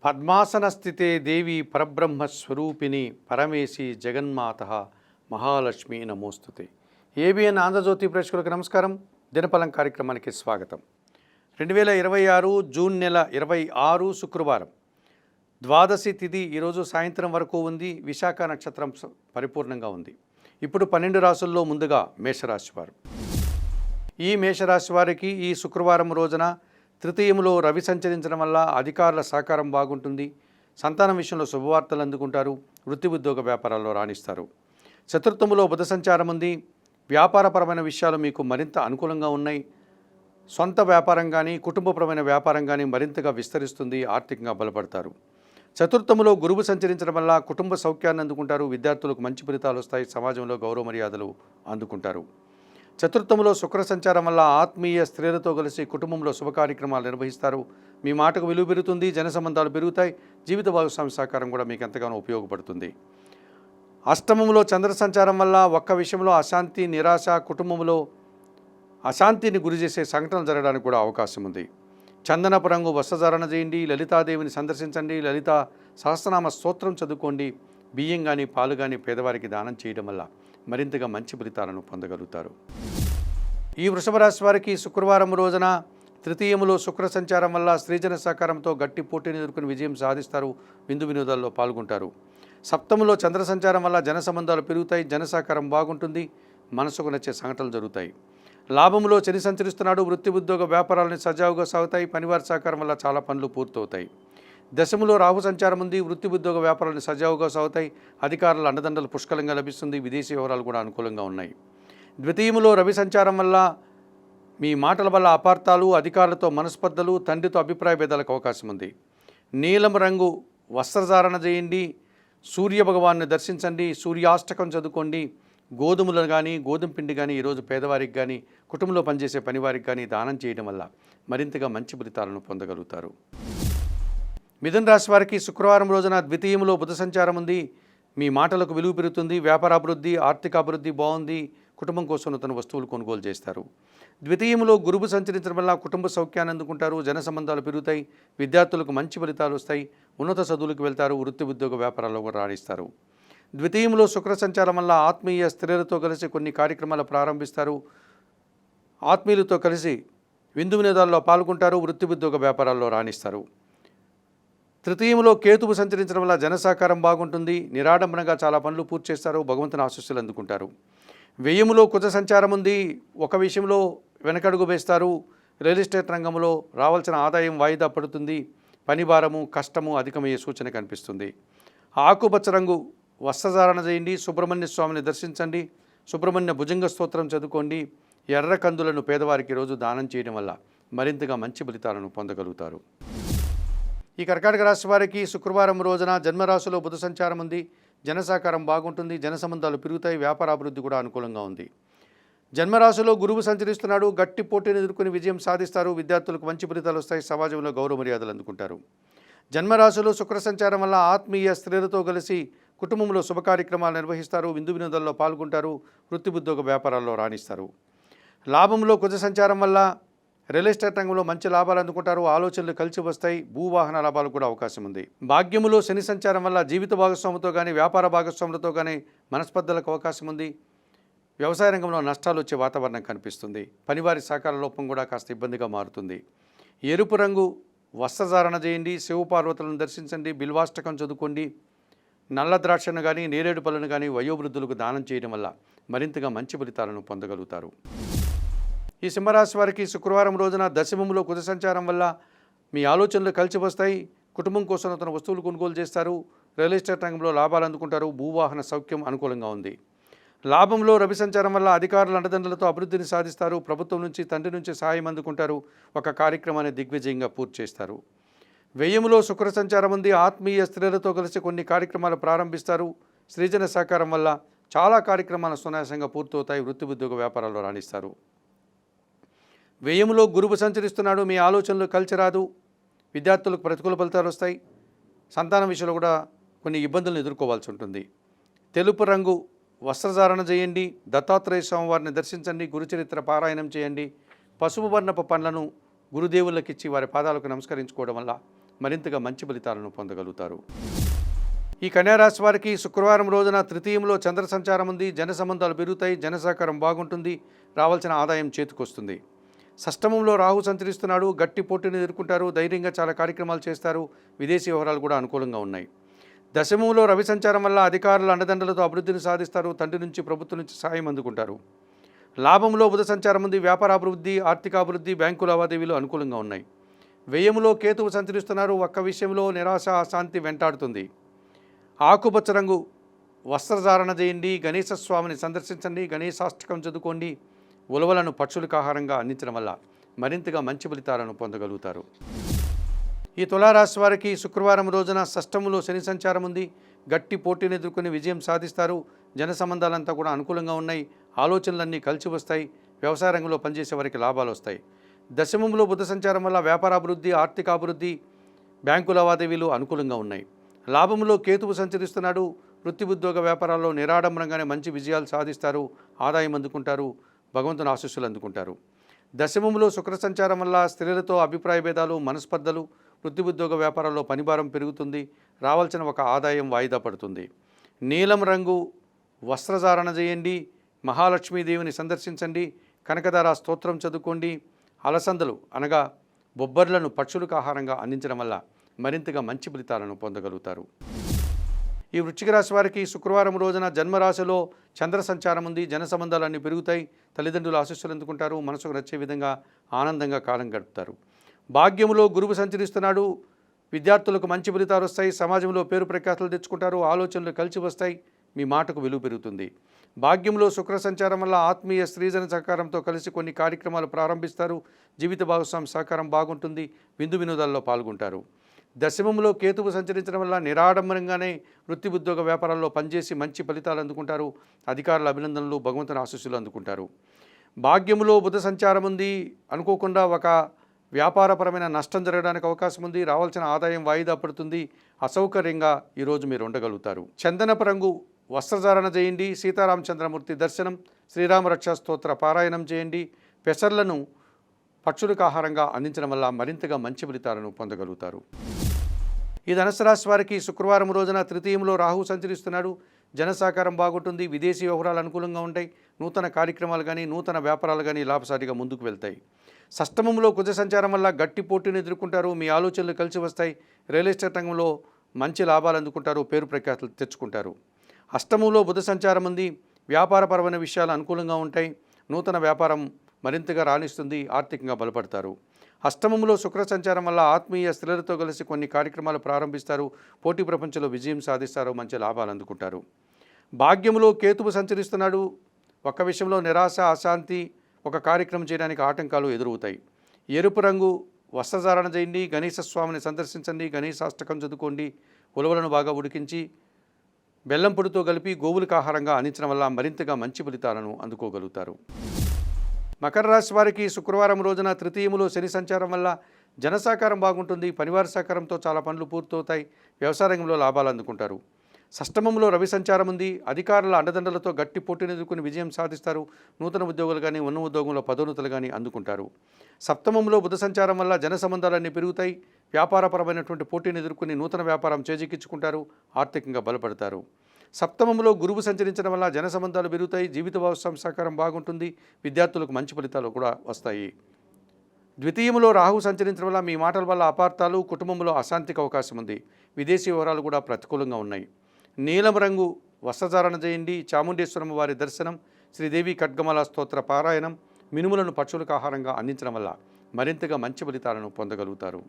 పద్మాసన స్థితే దేవి పరబ్రహ్మస్వరూపిణి పరమేశి జగన్మాత మహాలక్ష్మి నమోస్తుతే. ఏబిఎన్ ఆంధ్రజ్యోతి ప్రేక్షకులకు నమస్కారం. దినఫలం కార్యక్రమానికి స్వాగతం. 2026 జూన్ నెల 26 శుక్రవారం ద్వాదశి తిథి ఈరోజు సాయంత్రం వరకు ఉంది. విశాఖ నక్షత్రం పరిపూర్ణంగా ఉంది. ఇప్పుడు 12 రాశుల్లో ముందుగా మేషరాశి వారు. ఈ మేషరాశి వారికి ఈ శుక్రవారం రోజున తృతీయంలో రవి సంచరించడం వల్ల అధికారుల సహకారం బాగుంటుంది. సంతానం విషయంలో శుభవార్తలు అందుకుంటారు. వృత్తి ఉద్యోగ వ్యాపారాల్లో రాణిస్తారు. చతుర్థములో బుధ సంచారం ఉంది. వ్యాపారపరమైన విషయాలు మీకు మరింత అనుకూలంగా ఉన్నాయి. సొంత వ్యాపారం కానీ కుటుంబపరమైన వ్యాపారం కానీ మరింతగా విస్తరిస్తుంది. ఆర్థికంగా బలపడతారు. చతుర్థములో గురువు సంచరించడం వల్ల కుటుంబ సౌఖ్యాన్ని అందుకుంటారు. విద్యార్థులకు మంచి ఫలితాలు వస్తాయి. సమాజంలో గౌరవ మర్యాదలు అందుకుంటారు. చతుర్థములో శుక్ర సంచారం వల్ల ఆత్మీయ స్త్రీలతో కలిసి కుటుంబంలో శుభ కార్యక్రమాలు నిర్వహిస్తారు. మీ మాటకు విలువ పెరుగుతుంది. జన సంబంధాలు పెరుగుతాయి. జీవిత భాగస్వామి సహకారం కూడా మీకు ఎంతగానో ఉపయోగపడుతుంది. అష్టమంలో చంద్ర సంచారం వల్ల ఒక్క విషయంలో అశాంతి, నిరాశ, కుటుంబంలో అశాంతిని గురి చేసే సంఘటనలు జరగడానికి కూడా అవకాశం ఉంది. చందనపు రంగు వస్త్రధారణ చేయండి. లలితాదేవిని సందర్శించండి. లలిత సహస్రనామ స్తోత్రం చదువుకోండి. బియ్యం కానీ పాలు కానీ పేదవారికి దానం చేయడం వల్ల మరింతగా మంచి ఫలితాలను పొందగలుగుతారు. ఈ వృషభ రాశి వారికి శుక్రవారం రోజున తృతీయములో శుక్ర సంచారం వల్ల స్త్రీజన సహకారంతో గట్టి పోటీని ఎదుర్కొని విజయం సాధిస్తారు. విందు వినోదాల్లో పాల్గొంటారు. సప్తములో చంద్ర సంచారం వల్ల జన సంబంధాలు పెరుగుతాయి. జన సహకారం బాగుంటుంది. మనసుకు నచ్చే సంఘటనలు జరుగుతాయి. లాభములో శని సంచరిస్తున్నాడు. వృత్తి ఉద్యోగ వ్యాపారాలను సజావుగా సాగుతాయి. పనివారి సహకారం వల్ల చాలా పనులు పూర్తవుతాయి. దశములో రాహు సంచారం ఉంది. వృత్తి ఉద్యోగ వ్యాపారాలను సజావుగా సాగుతాయి. అధికారుల అండదండలు పుష్కలంగా లభిస్తుంది. విదేశీ వ్యవహారాలు కూడా అనుకూలంగా ఉన్నాయి. ద్వితీయములో రవి సంచారం వల్ల మీ మాటల వల్ల అపార్థాలు, అధికారులతో మనస్పర్ధలు, తండ్రితో అభిప్రాయ భేదాలకు అవకాశం ఉంది. నీలం రంగు వస్త్రధారణ చేయండి. సూర్య భగవాన్ని దర్శించండి. సూర్యాష్టకం చదువుకోండి. గోధుమలు కానీ గోధుమ పిండి కానీ ఈరోజు పేదవారికి కానీ కుటుంబంలో పనిచేసే పనివారికి కానీ దానం చేయడం వల్ల మరింతగా మంచి ఫలితాలను పొందగలుగుతారు. మిథున రాశి వారికి శుక్రవారం రోజున ద్వితీయంలో బుధ సంచారం ఉంది. మీ మాటలకు విలువ పెరుగుతుంది. వ్యాపారాభివృద్ధి, ఆర్థిక అభివృద్ధి బాగుంది. కుటుంబం కోసం నూతన వస్తువులు కొనుగోలు చేస్తారు. ద్వితీయంలో గురువు సంచరించడం వల్ల కుటుంబ సౌఖ్యాన్ని అందుకుంటారు. జన సంబంధాలు పెరుగుతాయి. విద్యార్థులకు మంచి ఫలితాలు వస్తాయి. ఉన్నత చదువులకు వెళ్తారు. వృత్తి ఉద్యోగ వ్యాపారాల్లో కూడా రాణిస్తారు. ద్వితీయంలో శుక్ర సంచారం వల్ల ఆత్మీయ స్త్రీలతో కలిసి కొన్ని కార్యక్రమాలు ప్రారంభిస్తారు. ఆత్మీయులతో కలిసి విందు వినోదాల్లో పాల్గొంటారు. వృత్తి ఉద్యోగ వ్యాపారాల్లో రాణిస్తారు. తృతీయంలో కేతువు సంచరించడం వల్ల జన సహకారం బాగుంటుంది. నిరాడంబరంగా చాలా పనులు పూర్తి చేస్తారు. భగవంతుని ఆశీస్సులు అందుకుంటారు. వ్యయములో కుజ సంచారం ఉంది. ఒక విషయంలో వెనకడుగు వేస్తారు. రియల్ ఎస్టేట్ రంగంలో రావాల్సిన ఆదాయం వాయిదా పడుతుంది. పని భారము, కష్టము అధికమయ్యే సూచన కనిపిస్తుంది. ఆకుపచ్చ రంగు వస్త్రధారణ చేయండి. సుబ్రహ్మణ్య స్వామిని దర్శించండి. సుబ్రహ్మణ్య భుజంగ స్తోత్రం చదువుకోండి. ఎర్ర కందులను పేదవారికి రోజు దానం చేయడం వల్ల మరింతగా మంచి ఫలితాలను పొందగలుగుతారు. ఈ కర్కాటక రాశి వారికి శుక్రవారం రోజున జన్మరాశిలో బుధ సంచారం ఉంది. జన సహకారం బాగుంటుంది. జన సంబంధాలు పెరుగుతాయి. వ్యాపార అభివృద్ధి కూడా అనుకూలంగా ఉంది. జన్మరాశిలో గురువు సంచరిస్తున్నాడు. గట్టి పోటీని ఎదుర్కొని విజయం సాధిస్తారు. విద్యార్థులకు మంచి ఫలితాలు వస్తాయి. సమాజంలో గౌరవ మర్యాదలు అందుకుంటారు. జన్మరాశిలో శుక్ర సంచారం వల్ల ఆత్మీయ స్త్రీలతో కలిసి కుటుంబంలో శుభ కార్యక్రమాలు నిర్వహిస్తారు. విందు వినోదాల్లో పాల్గొంటారు. వృత్తి ఉద్యోగ వ్యాపారాల్లో రాణిస్తారు. లాభంలో కుజ సంచారం వల్ల రియల్ ఎస్టేట్ రంగంలో మంచి లాభాలు అందుకుంటారు. ఆలోచనలు కలిసి వస్తాయి. భూవాహన లాభాలు కూడా అవకాశం ఉంది. భాగ్యములో శని సంచారం వల్ల జీవిత భాగస్వామితో కానీ వ్యాపార భాగస్వాములతో కానీ మనస్పర్ధలకు అవకాశం ఉంది. వ్యవసాయ రంగంలో నష్టాలు వచ్చే వాతావరణం కనిపిస్తుంది. పనివారి సహకార లోపం కూడా కాస్త ఇబ్బందిగా మారుతుంది. ఎరుపు రంగు వస్త్రధారణ చేయండి. శివపార్వతులను దర్శించండి. బిల్వాష్టకం చదువుకోండి. నల్ల ద్రాక్షను కానీ నేరేడు పళ్ళను కానీ వయోవృద్ధులకు దానం చేయడం వల్ల మరింతగా మంచి ఫలితాలను పొందగలుగుతారు. ఈ సింహరాశి వారికి శుక్రవారం రోజున దశమంలో కుజ సంచారం వల్ల మీ ఆలోచనలు కలిసి వస్తాయి. కుటుంబం కోసం తన వస్తువులు కొనుగోలు చేస్తారు. రియల్ ఎస్టేట్ రంగంలో లాభాలు అందుకుంటారు. భూవాహన సౌఖ్యం అనుకూలంగా ఉంది. లాభంలో రవి సంచారం వల్ల అధికారుల అండదండలతో అభివృద్ధిని సాధిస్తారు. ప్రభుత్వం నుంచి, తండ్రి నుంచి సహాయం అందుకుంటారు. ఒక కార్యక్రమాన్ని దిగ్విజయంగా పూర్తి చేస్తారు. వ్యయములో శుక్ర సంచారం ఉంది. ఆత్మీయ స్త్రీలతో కలిసి కొన్ని కార్యక్రమాలు ప్రారంభిస్తారు. స్త్రీజన సహకారం వల్ల చాలా కార్యక్రమాలు సునాయాసంగా పూర్తవుతాయి. వృత్తి ఉద్యోగ వ్యాపారాల్లో రాణిస్తారు. వ్యయములో గురువు సంచరిస్తున్నాడు. మీ ఆలోచనలు కలిసి రాదు. విద్యార్థులకు ప్రతికూల ఫలితాలు వస్తాయి. సంతానం విషయంలో కూడా కొన్ని ఇబ్బందులను ఎదుర్కోవాల్సి ఉంటుంది. తెలుపు రంగు వస్త్రధారణ చేయండి. దత్తాత్రేయ స్వామివారిని దర్శించండి. గురుచరిత్ర పారాయణం చేయండి. పసుపు వర్ణపు పండ్లను గురుదేవులకిచ్చి వారి పాదాలకు నమస్కరించుకోవడం వల్ల మరింతగా మంచి ఫలితాలను పొందగలుగుతారు. ఈ కన్యారాశి వారికి శుక్రవారం రోజున తృతీయంలో చంద్ర సంచారం ఉంది. జన సంబంధాలు పెరుగుతాయి, జన సహకారం బాగుంటుంది, రావాల్సిన ఆదాయం చేతికొస్తుంది. షష్టమంలో రాహు సంచరిస్తున్నాడు. గట్టి పోటీని ఎదుర్కొంటారు, ధైర్యంగా చాలా కార్యక్రమాలు చేస్తారు, విదేశీ వ్యవహారాలు కూడా అనుకూలంగా ఉన్నాయి. దశమంలో రవి సంచారం వల్ల అధికారుల అండదండలతో అభివృద్ధిని సాధిస్తారు, తండ్రి నుంచి ప్రభుత్వం నుంచి సాయం అందుకుంటారు. లాభంలో బుధ సంచారం ఉంది. వ్యాపారాభివృద్ధి, ఆర్థికాభివృద్ధి, బ్యాంకు లావాదేవీలు అనుకూలంగా ఉన్నాయి. వ్యయములో కేతువు సంచరిస్తున్నారు. ఒక్క విషయంలో నిరాశ అశాంతి వెంటాడుతుంది. ఆకుపచ్చ రంగు వస్త్రధారణ చేయండి, గణేశ స్వామిని సందర్శించండి, గణేశాష్టకం చదువుకోండి. ఉలవలను పక్షులకు ఆహారంగా అందించడం వల్ల మరింతగా మంచి ఫలితాలను పొందగలుగుతారు. ఈ తులారాశి వారికి శుక్రవారం రోజున షష్టములో శని సంచారం ఉంది. గట్టి పోటీని ఎదుర్కొని విజయం సాధిస్తారు. జన సంబంధాలంతా కూడా అనుకూలంగా ఉన్నాయి. ఆలోచనలన్నీ కలిసి వస్తాయి. వ్యవసాయ రంగంలో పనిచేసే వారికి లాభాలు వస్తాయి. దశమంలో బుధ సంచారం వల్ల వ్యాపారాభివృద్ధి, ఆర్థికాభివృద్ధి, బ్యాంకు లావాదేవీలు అనుకూలంగా ఉన్నాయి. లాభంలో కేతువు సంచరిస్తున్నాడు. వృత్తి ఉద్యోగ వ్యాపారాల్లో నిరాడంబరంగానే మంచి విజయాలు సాధిస్తారు, ఆదాయం అందుకుంటారు, భగవంతుని ఆశీస్సులు అందుకుంటారు. దశమంలో శుక్ర సంచారం వల్ల స్త్రీలతో అభిప్రాయ భేదాలు, మనస్పర్ధలు, వృత్తి ఉద్యోగ వ్యాపారాల్లో పనిభారం పెరుగుతుంది, రావాల్సిన ఒక ఆదాయం వాయిదా పడుతుంది. నీలం రంగు వస్త్రధారణ చేయండి, మహాలక్ష్మీదేవిని సందర్శించండి, కనకదార స్తోత్రం చదువుకోండి. అలసందలు అనగా బొబ్బర్లను పక్షులకు ఆహారంగా అందించడం వల్ల మరింతగా మంచి ఫలితాలను పొందగలుగుతారు. ఈ వృశ్చిక రాశి వారికి శుక్రవారం రోజున జన్మరాశిలో చంద్ర సంచారం ఉంది. జన సంబంధాలన్నీ పెరుగుతాయి, తల్లిదండ్రుల ఆశీస్సులు అందుకుంటారు, మనసుకు నచ్చే విధంగా ఆనందంగా కాలం గడుపుతారు. భాగ్యములో గురువు సంచరిస్తున్నాడు. విద్యార్థులకు మంచి ఫలితాలు వస్తాయి, సమాజంలో పేరు ప్రఖ్యాతులు తెచ్చుకుంటారు, ఆలోచనలు కలిసి వస్తాయి, మీ మాటకు విలువ పెరుగుతుంది. భాగ్యంలో శుక్ర సంచారం వల్ల ఆత్మీయ స్త్రీజన సహకారంతో కలిసి కొన్ని కార్యక్రమాలు ప్రారంభిస్తారు, జీవిత భాగస్వామి సహకారం బాగుంటుంది, విందు వినోదాల్లో పాల్గొంటారు. దశమంలో కేతువు సంచరించడం వల్ల నిరాడంబరంగానే వృత్తి ఉద్యోగ వ్యాపారాల్లో పనిచేసి మంచి ఫలితాలు అందుకుంటారు, అధికారుల అభినందనలు, భగవంతుని ఆశీస్సులు అందుకుంటారు. భాగ్యములో బుధ సంచారం ఉంది. అనుకోకుండా ఒక వ్యాపారపరమైన నష్టం జరగడానికి అవకాశం ఉంది, రావాల్సిన ఆదాయం వాయిదా పడుతుంది, అసౌకర్యంగా ఈరోజు మీరు ఉండగలుగుతారు. చందనపు రంగు వస్త్రధారణ చేయండి, సీతారామచంద్రమూర్తి దర్శనం, శ్రీరామ రక్షా స్తోత్ర పారాయణం చేయండి. పెసర్లను పక్షులకు ఆహారంగా అందించడం వల్ల మరింతగా మంచి ఫలితాలను పొందగలుగుతారు. ఈ ధనుసు రాశి వారికి శుక్రవారం రోజున తృతీయంలో రాహు సంచరిస్తున్నాడు. జన సహకారం బాగుంటుంది, విదేశీ వ్యవహారాలు అనుకూలంగా ఉంటాయి, నూతన కార్యక్రమాలు కానీ నూతన వ్యాపారాలు కానీ లాభసాటిగా ముందుకు వెళ్తాయి. షష్టమంలో కుజ సంచారం వల్ల గట్టి పోటీని ఎదుర్కొంటారు, మీ ఆలోచనలు కలిసి వస్తాయి, రియల్ ఎస్టేట్ రంగంలో మంచి లాభాలు అందుకుంటారు, పేరు ప్రఖ్యాతులు తెచ్చుకుంటారు. అష్టమంలో బుధ సంచారం ఉంది. వ్యాపారపరమైన విషయాలు అనుకూలంగా ఉంటాయి, నూతన వ్యాపారం మరింతగా రాణిస్తుంది, ఆర్థికంగా బలపడతారు. అష్టమంలో శుక్ర సంచారం వల్ల ఆత్మీయ స్త్రీలతో కలిసి కొన్ని కార్యక్రమాలు ప్రారంభిస్తారు, పోటీ ప్రపంచంలో విజయం సాధిస్తారు, మంచి లాభాలు అందుకుంటారు. భాగ్యములో కేతువు సంచరిస్తున్నాడు. ఒక్క విషయంలో నిరాశ అశాంతి, ఒక కార్యక్రమం చేయడానికి ఆటంకాలు ఎదురవుతాయి. ఎరుపు రంగు వస్త్రధారణ చేయండి, గణేశ స్వామిని సందర్శించండి, గణేశాష్టకం చదువుకోండి. ఉలవలను బాగా ఉడికించి బెల్లం పొడితో కలిపి గోవులకు ఆహారంగా అందించడం వల్ల మరింతగా మంచి ఫలితాలను అందుకోగలుగుతారు. మకర రాశి వారికి శుక్రవారం రోజున తృతీయములో శని సంచారం వల్ల జన సహకారం బాగుంటుంది, పనివారి సహకారంతో చాలా పనులు పూర్తవుతాయి, వ్యవసాయ రంగంలో లాభాలు అందుకుంటారు. షష్టమంలో రవి సంచారం ఉంది. అధికారుల అండదండలతో గట్టి పోటీని ఎదుర్కొని విజయం సాధిస్తారు, నూతన ఉద్యోగులు కానీ ఉన్న ఉద్యోగంలో పదోన్నతులు కానీ అందుకుంటారు. సప్తమంలో బుధ సంచారం వల్ల జన సంబంధాలన్నీ పెరుగుతాయి, వ్యాపారపరమైనటువంటి పోటీని ఎదుర్కొని నూతన వ్యాపారం చేజిక్కించుకుంటారు, ఆర్థికంగా బలపడతారు. సప్తమంలో గురువు సంచరించడం వల్ల జన సంబంధాలు పెరుగుతాయి, జీవిత భాగస్వామి సహకారం బాగుంటుంది, విద్యార్థులకు మంచి ఫలితాలు కూడా వస్తాయి. ద్వితీయంలో రాహు సంచరించడం వల్ల మీ మాటల వల్ల అపార్థాలు, కుటుంబంలో అశాంతికి అవకాశం ఉంది, విదేశీ వివరాలు కూడా ప్రతికూలంగా ఉన్నాయి. నీలం రంగు వస్త్రధారణ చేయండి, చాముండేశ్వరమ్మ వారి దర్శనం, శ్రీదేవి ఖడ్గమాల స్తోత్ర పారాయణం, మినుములను పక్షులకు ఆహారంగా అందించడం వల్ల మరింతగా మంచి ఫలితాలను పొందగలుగుతారు.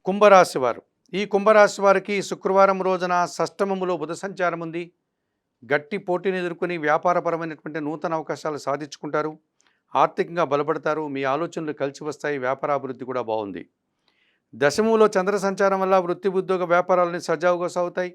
కుంభరాశి వారు, ఈ కుంభరాశి వారికి శుక్రవారం రోజున షష్టమములో బుధ సంచారం ఉంది. గట్టి పోటీని ఎదుర్కొని వ్యాపారపరమైనటువంటి నూతన అవకాశాలు సాధించుకుంటారు, ఆర్థికంగా బలపడతారు, మీ ఆలోచనలు కలిసి వస్తాయి, వ్యాపారాభివృద్ధి కూడా బాగుంది. దశమంలో చంద్ర సంచారం వల్ల వృత్తి ఉద్యోగ వ్యాపారాలని సజావుగా సాగుతాయి,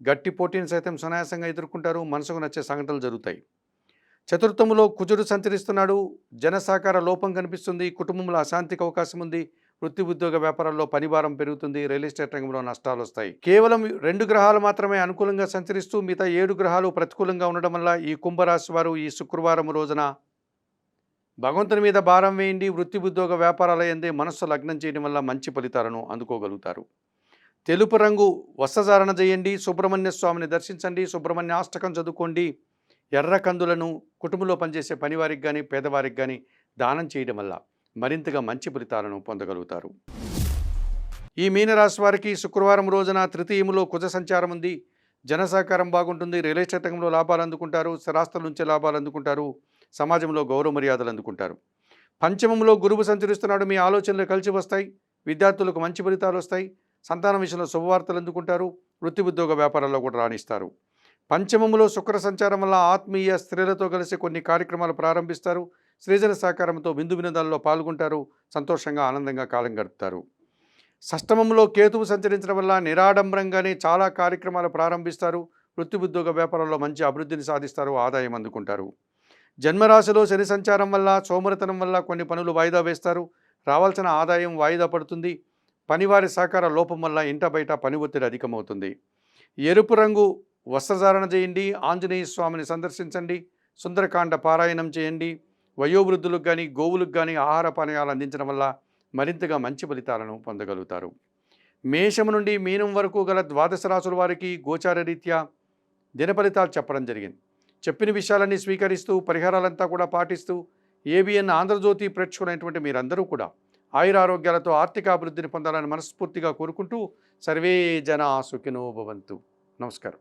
గట్టి పోటీని సైతం సునాయాసంగా ఎదుర్కొంటారు, మనసుకు నచ్చే సంఘటనలు జరుగుతాయి. చతుర్థములో కుజుడు సంచరిస్తున్నాడు. జన సహకార లోపం కనిపిస్తుంది, కుటుంబంలో అశాంతికి అవకాశం ఉంది, వృత్తి ఉద్యోగ వ్యాపారాల్లో పనిభారం పెరుగుతుంది, రియల్ ఎస్టేట్ రంగంలో నష్టాలు వస్తాయి. కేవలం 2 గ్రహాలు మాత్రమే అనుకూలంగా సంచరిస్తూ మిగతా 7 గ్రహాలు ప్రతికూలంగా ఉండడం వల్ల ఈ కుంభరాశి వారు ఈ శుక్రవారం రోజున భగవంతుని మీద భారం వేయండి. వృత్తి ఉద్యోగ వ్యాపారాల యందే మనస్సు లగ్నం చేయడం వల్ల మంచి ఫలితాలను అందుకోగలుగుతారు. తెలుపు రంగు వస్త్రధారణ చేయండి. సుబ్రహ్మణ్య స్వామిని దర్శించండి. సుబ్రహ్మణ్య అష్టకం చదువుకోండి. ఎర్ర కందులను కుటుంబంలో పనిచేసే పనివారికి కానీ పేదవారికి కానీ దానం చేయడం వల్ల మరింతగా మంచి ఫలితాలను పొందగలుగుతారు. ఈ మీనరాశి వారికి శుక్రవారం రోజున తృతీయములో కుజ సంచారం ఉంది. జన సహకారం బాగుంటుంది. రియల్ ఎస్టేట్ రంగంలో లాభాలు అందుకుంటారు. స్థిరాస్తుల నుంచే లాభాలు అందుకుంటారు. సమాజంలో గౌరవ మర్యాదలు అందుకుంటారు. పంచమంలో గురువు సంచరిస్తున్నాడు. మీ ఆలోచనలు కలిసి వస్తాయి. విద్యార్థులకు మంచి ఫలితాలు వస్తాయి. సంతానం విషయంలో శుభవార్తలు అందుకుంటారు. వృత్తి ఉద్యోగ వ్యాపారాల్లో కూడా రాణిస్తారు. పంచమంలో శుక్ర సంచారం వల్ల ఆత్మీయ స్త్రీలతో కలిసి కొన్ని కార్యక్రమాలు ప్రారంభిస్తారు. సృజన సహకారంతో విందు వినోదాల్లో పాల్గొంటారు. సంతోషంగా ఆనందంగా కాలం గడుపుతారు. షష్టమంలో కేతువు సంచరించడం వల్ల నిరాడంబరంగానే చాలా కార్యక్రమాలు ప్రారంభిస్తారు. వృత్తి ఉద్యోగ వ్యాపారాల్లో మంచి అభివృద్ధిని సాధిస్తారు. ఆదాయం అందుకుంటారు. జన్మరాశిలో శని సంచారం వల్ల సోమరితనం వల్ల కొన్ని పనులు వాయిదా వేస్తారు. రావాల్సిన ఆదాయం వాయిదా పడుతుంది. పనివారి సహకార లోపం వల్ల ఇంట బయట పని ఒత్తిడి అధికమవుతుంది. ఎరుపు రంగు వస్త్రధారణ చేయండి. ఆంజనేయ స్వామిని సందర్శించండి. సుందరకాండ పారాయణం చేయండి. వయోవృద్ధులకు కానీ గోవులకు కానీ ఆహార పానీయాలు అందించడం వల్ల మరింతగా మంచి ఫలితాలను పొందగలుగుతారు. మేషం నుండి మీనం వరకు గల ద్వాదశ రాశుల వారికి గోచార రీత్యా దిన ఫలితాలు చెప్పడం జరిగింది. చెప్పిన విషయాలన్నీ స్వీకరిస్తూ పరిహారాలంతా కూడా పాటిస్తూ ఏబిఎన్ ఆంధ్రజ్యోతి ప్రేక్షకులైనటువంటి మీరందరూ కూడా ఆయురారోగ్యాలతో ఆర్థిక అభివృద్ధిని పొందాలని మనస్ఫూర్తిగా కోరుకుంటూ సర్వే జనా సుఖినో భవంతు. నమస్కారం.